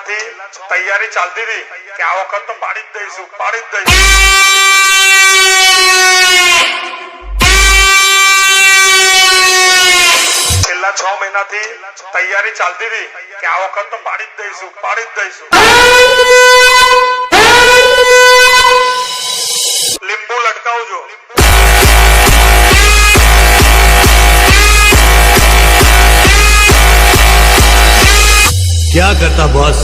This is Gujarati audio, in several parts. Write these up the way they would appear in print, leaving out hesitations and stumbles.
મહિનાથી તૈયારી ચાલતી હતી કે આ વખત તો પાડી જ દઈશું છેલ્લા 6 મહિનાથી તૈયારી ચાલતી હતી કે આ વખત તો પાડી જ દઈશું લીંબુ લટકાવજો क्या करता बॉस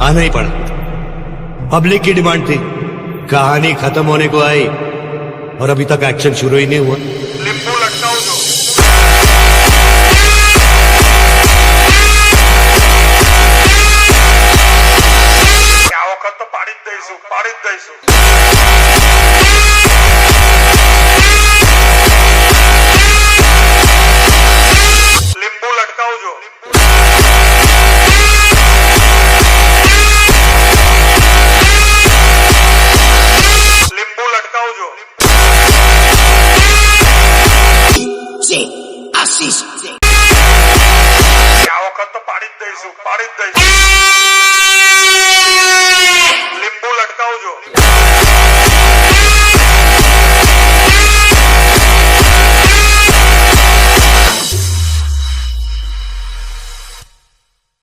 आना ही पड़ा। पब्लिक की डिमांड थी, कहानी खत्म होने को आई और अभी तक एक्शन शुरू ही नहीं हुआ। લીંબુ લટકાવજો આ વખત તો પાડી જ દઈશું લીંબુ લટકાવજો લીંબુ લટકાવજો આ વખત તો પાડી જ દઈશું લીંબુ લટકાવજો